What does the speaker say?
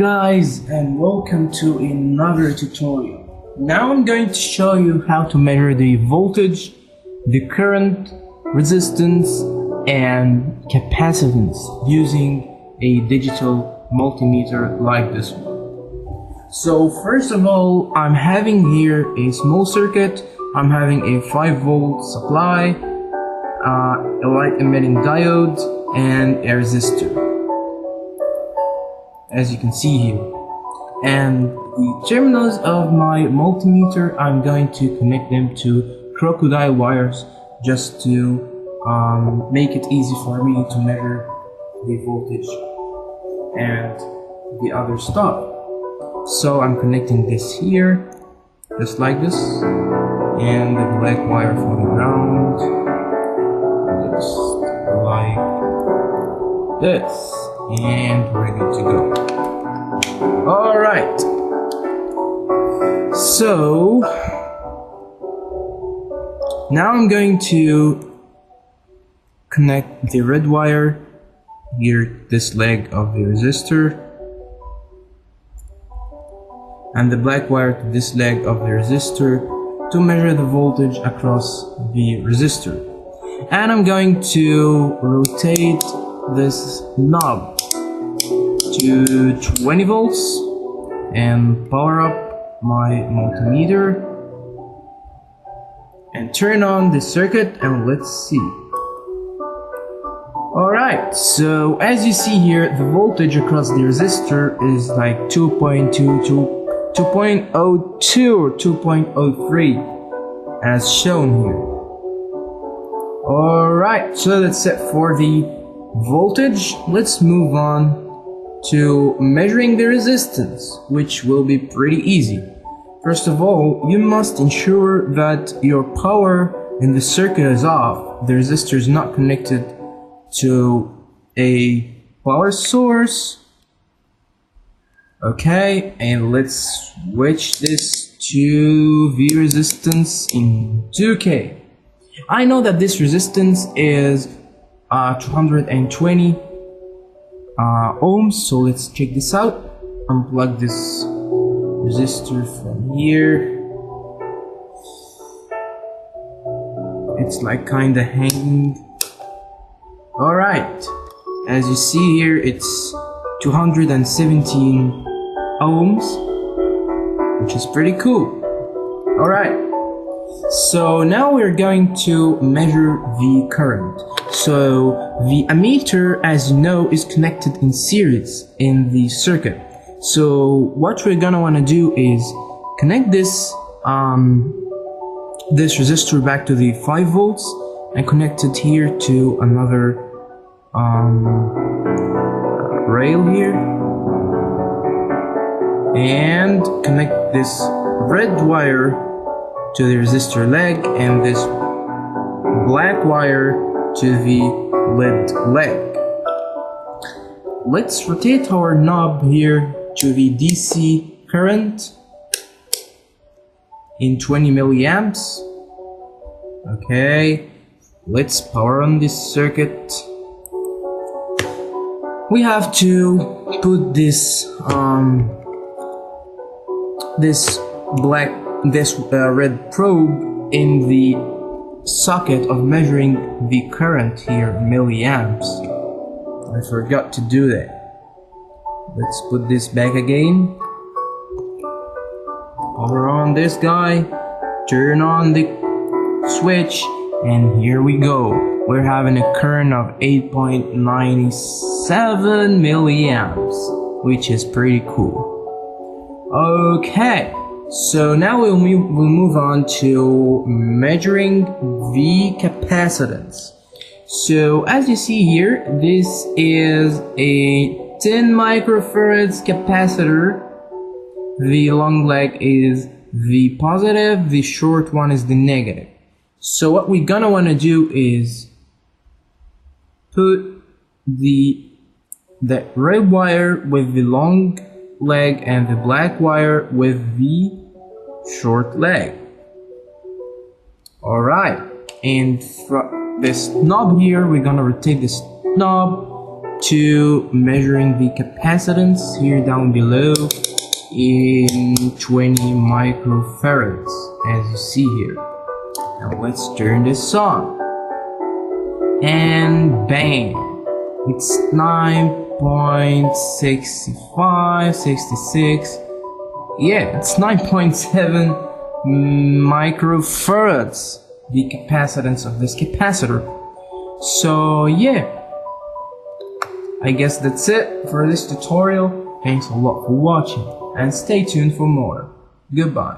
guys, and welcome to another tutorial. Now I'm going to show you how to measure the voltage, the current, resistance and capacitance using a digital multimeter like this one. So first of all, I'm having here a small circuit. I'm having a 5 volt supply, a light emitting diode and a resistor, as you can see here. And the terminals of my multimeter, I'm going to connect them to crocodile wires just to make it easy for me to measure the voltage and the other stuff. So I'm connecting this here, just like this, and the black wire for the ground, just like this. And we're good to go. Alright, so now I'm going to connect the red wire here, this leg of the resistor, and the black wire to this leg of the resistor to measure the voltage across the resistor. And I'm going to rotate this knob to 20 volts and power up my multimeter and turn on the circuit, and let's see. Alright, so as you see here, the voltage across the resistor is like 2.02 or 2.03 as shown here. Alright, so that's it for the voltage. Let's move on to measuring the resistance, which will be pretty easy. First of all, you must ensure that your power in the circuit is off. The resistor is not connected to a power source. Okay, and let's switch this to the resistance in 2K. I know that this resistance is 220 ohms, so let's check this out. Unplug this resistor from here. It's like kinda hanging. Alright, as you see here, it's 217 ohms, which is pretty cool. Alright, so now we're going to measure the current. So the ammeter, as you know, is connected in series in the circuit. So what we're gonna want to do is connect this this resistor back to the 5 volts and connect it here to another rail here, and connect this red wire to the resistor leg and this black wire to the lead leg. Let's rotate our knob here to the DC current in 20 milliamps. Okay, let's power on this circuit. We have to put this red probe in the socket of measuring the current here, milliamps. I forgot to do that. Let's put this back again. Power on this guy, turn on the switch, and here we go. We're having a current of 8.97 milliamps, which is pretty cool. Okay, so now we'll move on to measuring the capacitance. So as you see here, this is a 10 microfarads capacitor. The long leg is the positive, the short one is the negative. So what we're gonna want to do is put the red wire with the long leg and the black wire with the short leg. Alright, and from this knob here, we're gonna rotate this knob to measuring the capacitance here down below in 20 microfarads, as you see here. Now let's turn this on, and bang, it's 9.65, 66. Yeah, it's 9.7 microfarads, the capacitance of this capacitor. So yeah, I guess that's it for this tutorial. Thanks a lot for watching, and stay tuned for more. Goodbye.